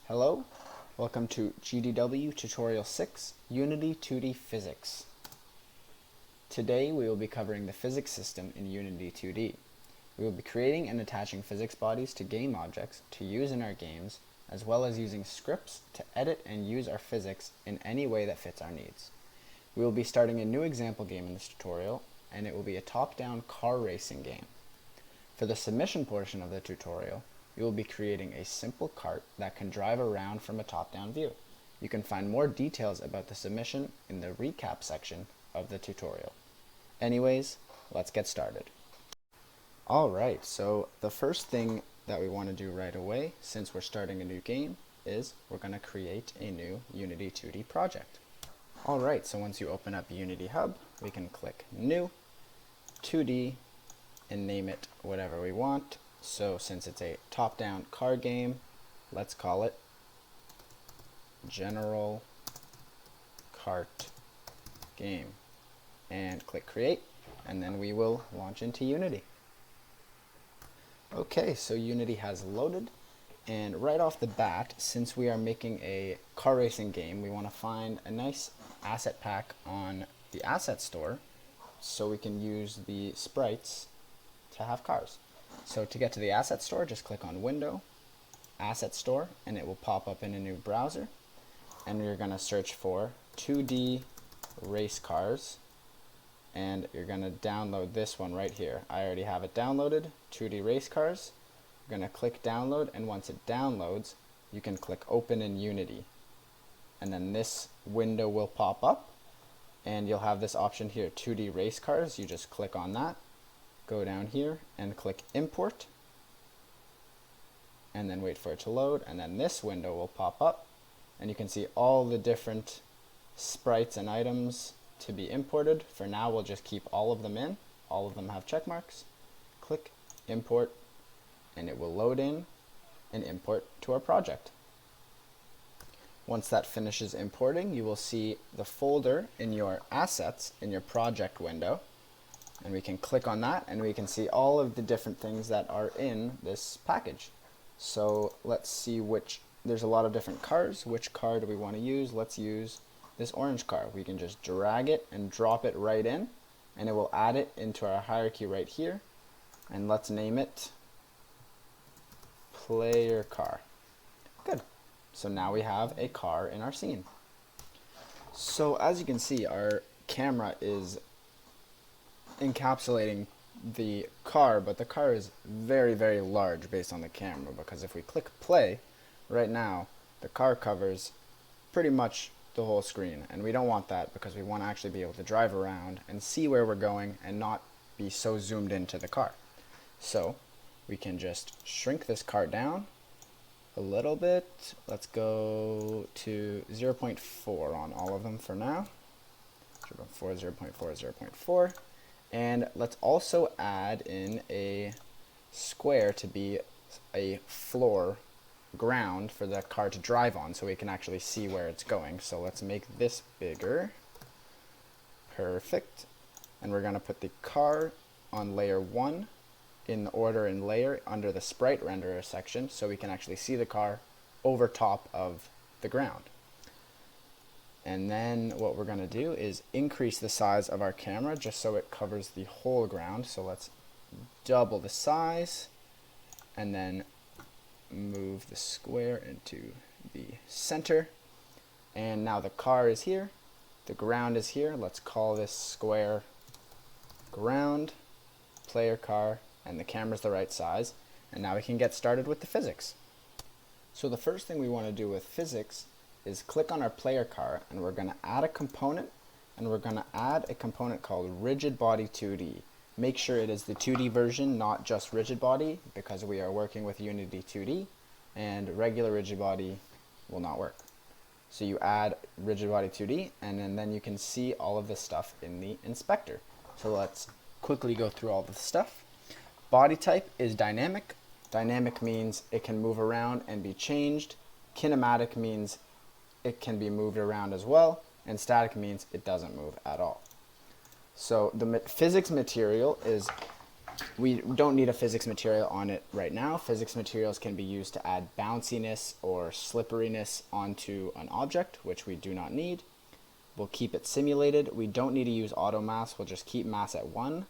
Hello, welcome to GDW Tutorial 6, Unity 2D Physics. Today we will be covering the physics system in Unity 2D. We will be creating and attaching physics bodies to game objects to use in our games, as well as using scripts to edit and use our physics in any way that fits our needs. We will be starting a new example game in this tutorial, and it will be a top-down car racing game. For the submission portion of the tutorial, we will be creating a simple cart that can drive around from a top-down view. You can find more details about the submission in the recap section of the tutorial. Anyways, let's get started. Alright, so the first thing that we want to do right away, since we're starting a new game, is we're going to create a new Unity 2D project. Alright, so once you open up Unity Hub, we can click New, 2D, and name it whatever we want. So since it's a top-down car game, let's call it General Kart Game. And click Create, and then we will launch into Unity. Okay, so Unity has loaded, and right off the bat, since we are making a car racing game, we want to find a nice asset pack on the asset store so we can use the sprites to have cars. So to get to the asset store, just click on Window, Asset Store, and it will pop up in a new browser. And you're going to search for 2D race cars, and you're going to download this one right here. I already have it downloaded, 2D race cars. You're going to click download, and once it downloads, you can click open in Unity. And then this window will pop up, and you'll have this option here, 2D race cars. You just click on that. Go down here and click import, and then wait for it to load, and then this window will pop up, and you can see all the different sprites and items to be imported. For now, we'll just keep all of them in. All of them have check marks. Click import, and it will load in and import to our project. Once that finishes importing, you will see the folder in your assets in your project window. And we can click on that, and we can see all of the different things that are in this package. So let's see there's a lot of different cars. Which car do we want to use? Let's use this orange car. We can just drag it and drop it right in, and it will add it into our hierarchy right here. And let's name it Player Car. Good. So now we have a car in our scene. So as you can see, our camera is encapsulating the car, but the car is very, very large based on the camera, because if we click play right now, the car covers pretty much the whole screen, and we don't want that because we want to actually be able to drive around and see where we're going and not be so zoomed into the car. So we can just shrink this car down a little bit. Let's go to 0.4 on all of them for now. 0.4, 0.4, 0.4. And let's also add in a square to be a floor ground for the car to drive on, so we can actually see where it's going. So let's make this bigger. Perfect. And we're going to put the car on layer 1 in the order and layer under the sprite renderer section, so we can actually see the car over top of the ground. And then what we're going to do is increase the size of our camera just so it covers the whole ground. So let's double the size, and then move the square into the center. And now the car is here, the ground is here. Let's call this square ground, player car, and the camera's the right size. And now we can get started with the physics. So the first thing we want to do with physics is click on our player car, and we're going to add a component, and we're going to add a component called Rigidbody2D. Make sure it is the 2D version, not just Rigidbody, because we are working with Unity 2D, and regular Rigidbody will not work. So you add Rigidbody2D, and then you can see all of this stuff in the inspector. So let's quickly go through all the stuff. Body type is dynamic. Dynamic means it can move around and be changed. Kinematic means it can be moved around as well, and static means it doesn't move at all. So the physics material is We don't need a physics material on it right now. Physics materials can be used to add bounciness or slipperiness onto an object, which we do not need. We'll keep it simulated. We don't need to use auto mass. We'll just keep mass at 1.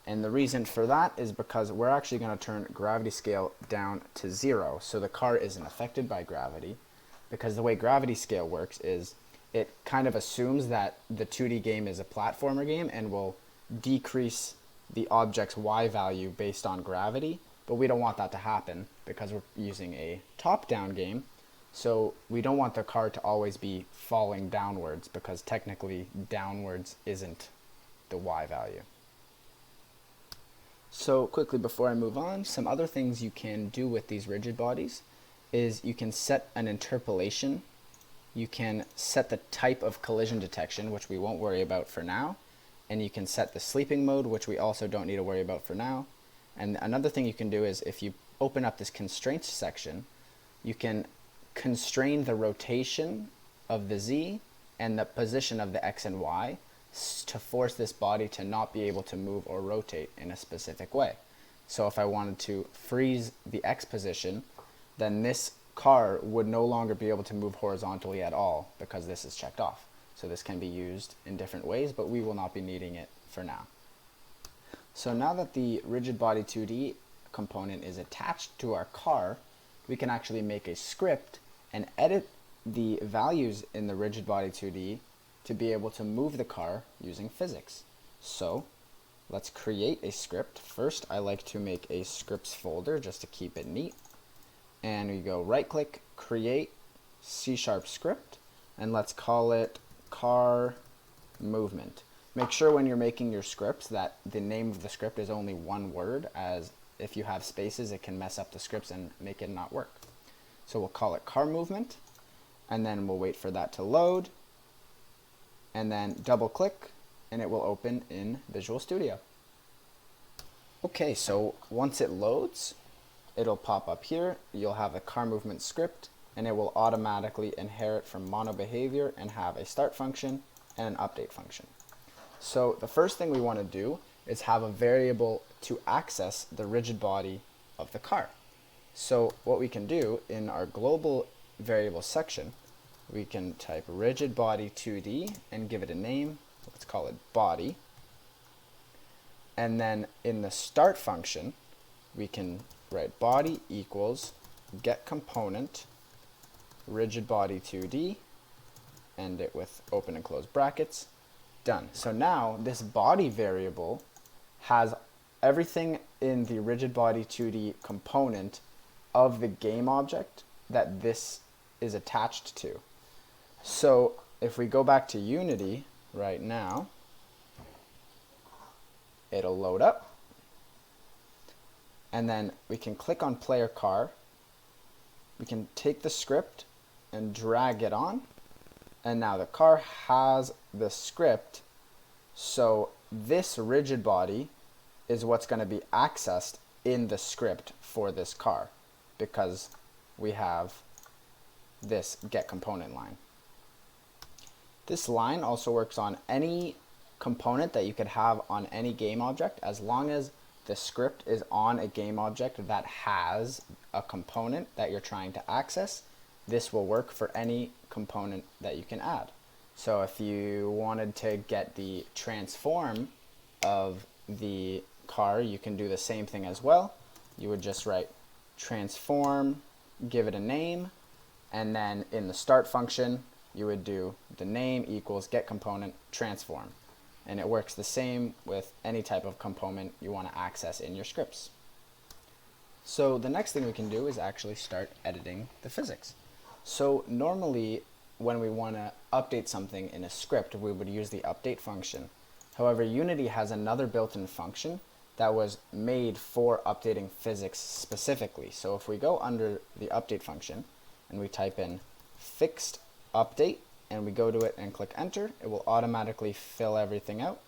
And the reason for that is because we're actually going to turn gravity scale down to 0. So the car isn't affected by gravity, because the way gravity scale works is it kind of assumes that the 2D game is a platformer game and will decrease the object's y value based on gravity, but we don't want that to happen because we're using a top-down game. So we don't want the car to always be falling downwards, because technically downwards isn't the y value. So quickly before I move on, some other things you can do with these rigid bodies is you can set an interpolation. You can set the type of collision detection, which we won't worry about for now. And you can set the sleeping mode, which we also don't need to worry about for now. And another thing you can do is if you open up this constraints section, you can constrain the rotation of the Z and the position of the X and Y to force this body to not be able to move or rotate in a specific way. So if I wanted to freeze the X position, then this car would no longer be able to move horizontally at all because this is checked off. So this can be used in different ways, but we will not be needing it for now. So now that the Rigidbody2D component is attached to our car, we can actually make a script and edit the values in the Rigidbody2D to be able to move the car using physics. So let's create a script. First, I like to make a scripts folder just to keep it neat. And we go right click, create C# script, and let's call it CarMovement. Make sure when you're making your scripts that the name of the script is only one word, as if you have spaces it can mess up the scripts and make it not work. So we'll call it CarMovement, and then we'll wait for that to load, and then double click and it will open in Visual Studio. Okay, so once it loads, it'll pop up here. You'll have a CarMovement script, and it will automatically inherit from monoBehavior and have a start function and an update function. So the first thing we want to do is have a variable to access the rigid body of the car. So what we can do in our global variable section, we can type Rigidbody2D and give it a name. Let's call it body. And then in the start function, we can write body equals GetComponent Rigidbody2D, end it with open and close brackets. Done. So now this body variable has everything in the Rigidbody2D component of the game object that this is attached to. So if we go back to Unity right now, it'll load up, and then we can click on player car. We can take the script and drag it on, and now the car has the script. So this rigid body is what's going to be accessed in the script for this car, because we have this GetComponent line. This line also works on any component that you could have on any game object, as long as the script is on a game object that has a component that you're trying to access. This will work for any component that you can add. So if you wanted to get the transform of the car, you can do the same thing as well. You would just write transform, give it a name, and then in the start function, you would do the name equals GetComponent transform. And it works the same with any type of component you want to access in your scripts. So the next thing we can do is actually start editing the physics. So normally when we want to update something in a script, we would use the update function. However, Unity has another built-in function that was made for updating physics specifically. So if we go under the update function and we type in fixed update, and we go to it and click enter, it will automatically fill everything out.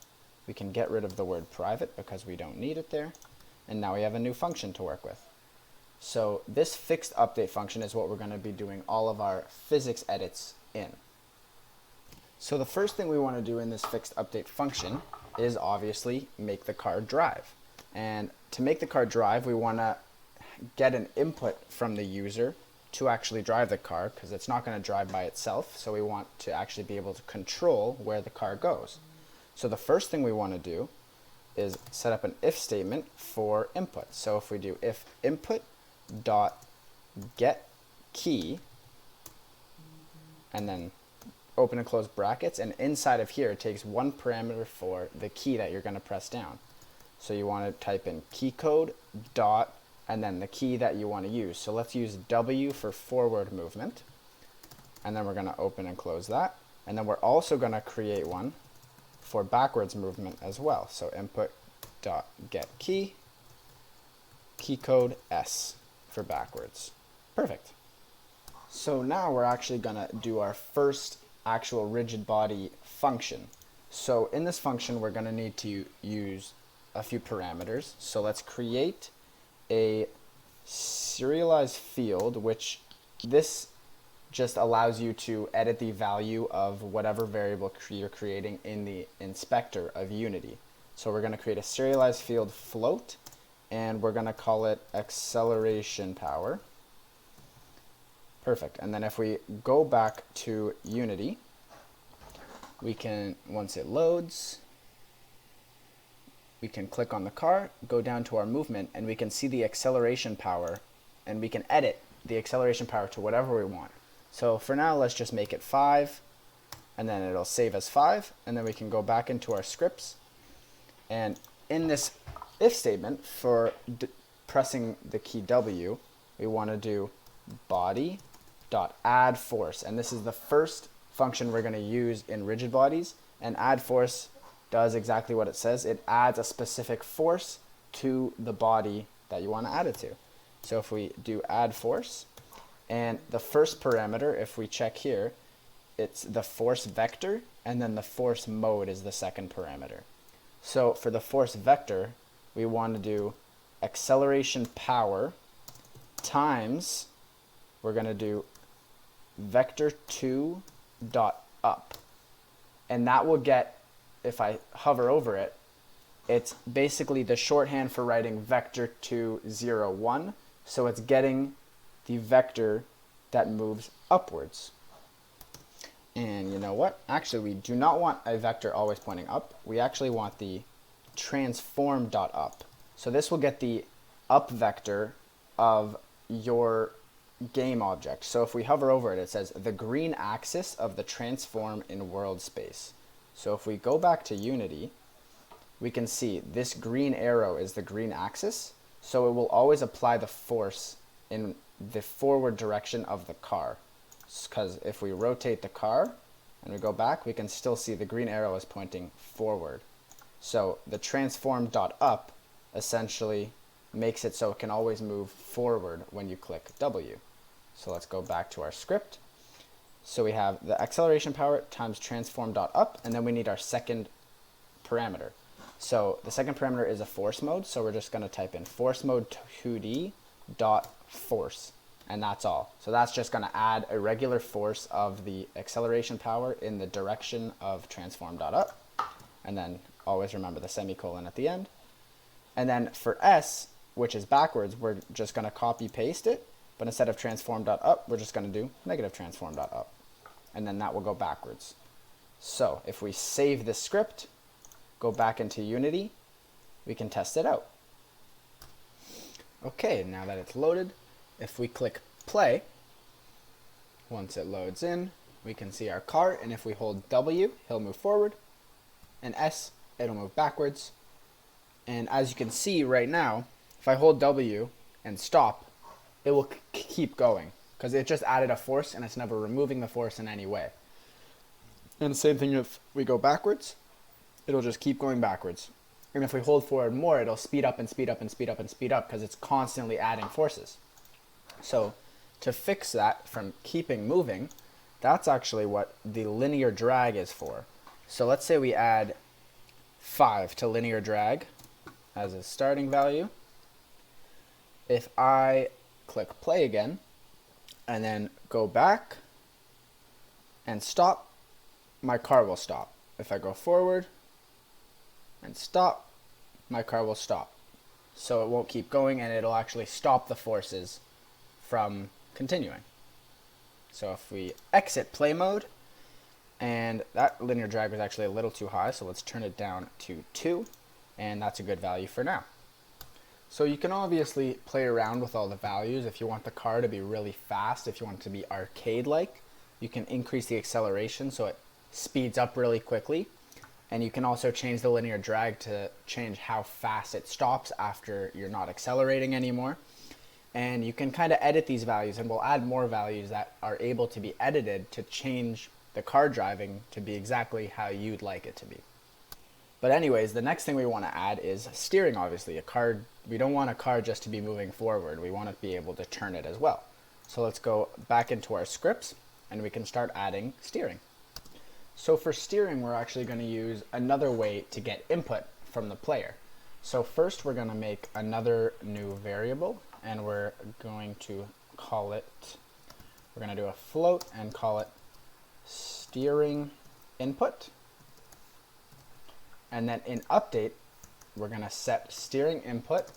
We can get rid of the word private because we don't need it there. And now we have a new function to work with. So this fixed update function is what we're going to be doing all of our physics edits in. So the first thing we want to do in this fixed update function is obviously make the car drive. And to make the car drive, we want to get an input from the user to actually drive the car, because it's not going to drive by itself. So we want to actually be able to control where the car goes. So the first thing we want to do is set up an if statement for input. So if we do if input dot get key, and then open and close brackets, and inside of here it takes one parameter for the key that you're going to press down. So you want to type in key code dot and then the key that you want to use. So let's use W for forward movement, and then we're going to open and close that, and then we're also going to create one for backwards movement as well. So input dot get key, key code S for backwards. Perfect. So now we're actually going to do our first actual rigid body function. So in this function we're going to need to use a few parameters. So let's create a serialized field, which this just allows you to edit the value of whatever variable you're creating in the inspector of Unity. So we're going to create a serialized field float, and we're going to call it acceleration power. Perfect. And then if we go back to Unity, we can, once it loads, we can click on the car, go down to our movement, and we can see the acceleration power, and we can edit the acceleration power to whatever we want. So for now, let's just make it 5, and then it'll save as 5, and then we can go back into our scripts. And in this if statement, for pressing the key W, we want to do body.add force, and this is the first function we're going to use in rigid bodies, and add force does exactly what it says. It adds a specific force to the body that you want to add it to. So if we do add force, and the first parameter, if we check here, it's the force vector, and then the force mode is the second parameter. So for the force vector, we want to do acceleration power times, we're going to do vector2 dot up, and that will get, if I hover over it, it's basically the shorthand for writing vector2 0 1, so it's getting the vector that moves upwards. And you know what, actually we do not want a vector always pointing up, we actually want the transform dot up. So this will get the up vector of your game object. So if we hover over it, it says the green axis of the transform in world space. So if we go back to Unity, we can see this green arrow is the green axis, so it will always apply the force in the forward direction of the car. Because if we rotate the car and we go back, we can still see the green arrow is pointing forward. So the transform dot up essentially makes it so it can always move forward when you click W. So let's go back to our script. So we have the acceleration power times transform dot up, and then we need our second parameter. So the second parameter is a force mode, so we're just going to type in force mode 2D dot force, and that's all. So that's just going to add a regular force of the acceleration power in the direction of transform dot up, and then always remember the semicolon at the end. And then for S, which is backwards, we're just going to copy paste it, but instead of transform dot up, we're just going to do negative transform dot up, and then that will go backwards. So if we save this script, go back into Unity, we can test it out. Okay, now that it's loaded, if we click play, once it loads in, we can see our car, and if we hold W, he'll move forward, and S, it'll move backwards. And as you can see right now, if I hold W and stop, it will keep going, because it just added a force and it's never removing the force in any way. And the same thing if we go backwards, it'll just keep going backwards. And if we hold forward more, it'll speed up and speed up and speed up and speed up, because it's constantly adding forces. So to fix that from keeping moving, that's actually what the linear drag is for. So let's say we add 5 to linear drag as a starting value. If I click play again and then go back and stop, my car will stop. If I go forward and stop, my car will stop. so it won't keep going, and it'll actually stop the forces from continuing. So if we exit play mode, and that linear drag was actually a little too high, so let's turn it down to 2, and that's a good value for now. So you can obviously play around with all the values. If you want the car to be really fast, if you want it to be arcade-like, you can increase the acceleration so it speeds up really quickly. And you can also change the linear drag to change how fast it stops after you're not accelerating anymore. And you can kind of edit these values, and we'll add more values that are able to be edited to change the car driving to be exactly how you'd like it to be. But anyways, the next thing we want to add is steering, obviously. We don't want a car just to be moving forward. We want to be able to turn it as well. So let's go back into our scripts, and we can start adding steering. So for steering, we're actually going to use another way to get input from the player. So first we're going to make another new variable, and we're going to call it, we're going to do a float and call it steering input. And then in update, we're going to set steering input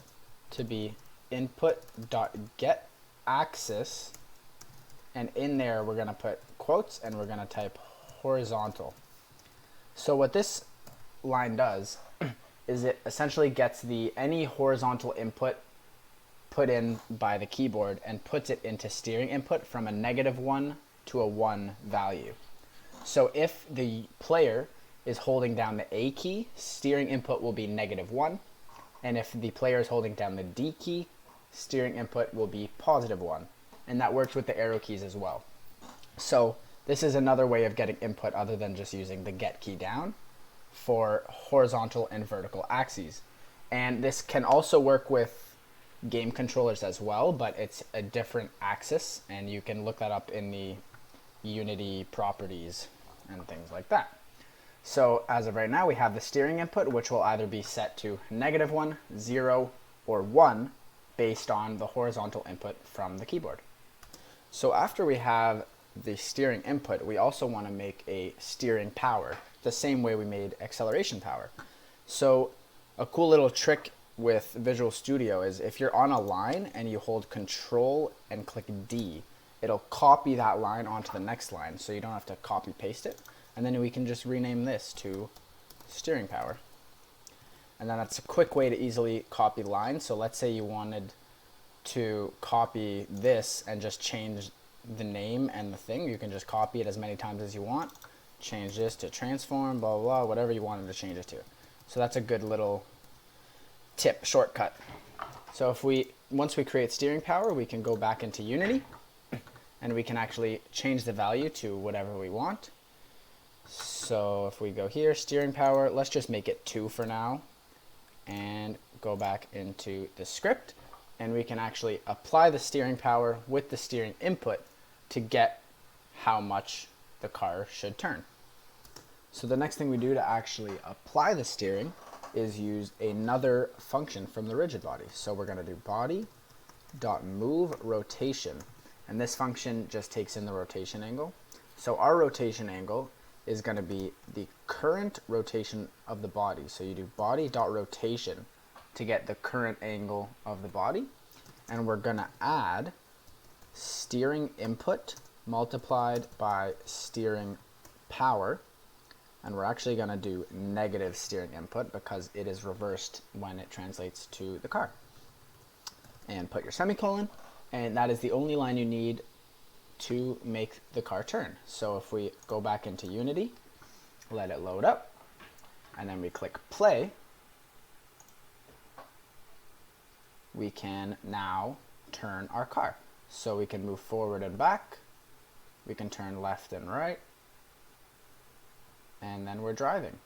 to be input.getAxis, and in there we're going to put quotes and we're going to type horizontal. So what this line does is it essentially gets any horizontal input put in by the keyboard and puts it into steering input from a -1 to a 1 value. So if the player is holding down the A key, steering input will be -1, and if the player is holding down the D key, steering input will be +1, and that works with the arrow keys as well. So this is another way of getting input other than just using the get key down for horizontal and vertical axes. And this can also work with game controllers as well, but it's a different axis, and you can look that up in the Unity properties and things like that. So as of right now, we have the steering input, which will either be set to -1, 0, or 1 based on the horizontal input from the keyboard. So after we have the steering input, we also want to make a steering power, the same way we made acceleration power. So a cool little trick with Visual Studio is if you're on a line and you hold Control and click D, it'll copy that line onto the next line, so you don't have to copy paste it. And then we can just rename this to steering power. And then that's a quick way to easily copy lines. So let's say you wanted to copy this and just change the name and the thing. You can just copy it as many times as you want. Change this to transform, blah, blah, blah, whatever you wanted to change it to. So that's a good little tip, shortcut. So once we create steering power, we can go back into Unity and we can actually change the value to whatever we want. So if we go here, steering power, let's just make it 2 for now, and go back into the script, and we can actually apply the steering power with the steering input to get how much the car should turn. So the next thing we do to actually apply the steering is use another function from the rigid body. So we're going to do body.move rotation, and this function just takes in the rotation angle. So our rotation angle is going to be the current rotation of the body. So you do body.rotation to get the current angle of the body. And we're going to add steering input multiplied by steering power. And we're actually going to do negative steering input because it is reversed when it translates to the car. And put your semicolon, and that is the only line you need to make the car turn. So if we go back into Unity, let it load up, and then we click play, we can now turn our car. So we can move forward and back, we can turn left and right, and then we're driving.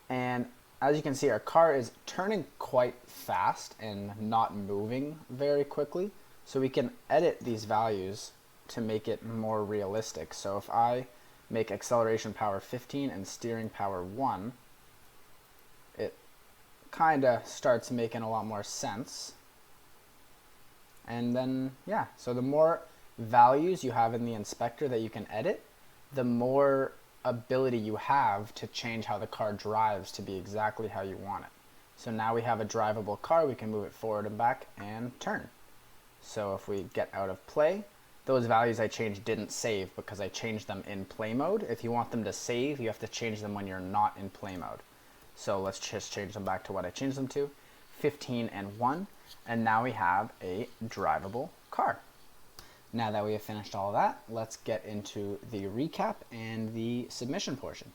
And as you can see, our car is turning quite fast and not moving very quickly. So we can edit these values to make it more realistic. So if I make acceleration power 15 and steering power 1, it kind of starts making a lot more sense. And then, yeah, so the more values you have in the inspector that you can edit, the more ability you have to change how the car drives to be exactly how you want it. So now we have a drivable car. We can move it forward and back and turn. So if we get out of play, those values I changed didn't save because I changed them in play mode. If you want them to save, you have to change them when you're not in play mode. So let's just change them back to what I changed them to, 15 and 1, and now we have a drivable car. Now that we have finished all that, let's get into the recap and the submission portion.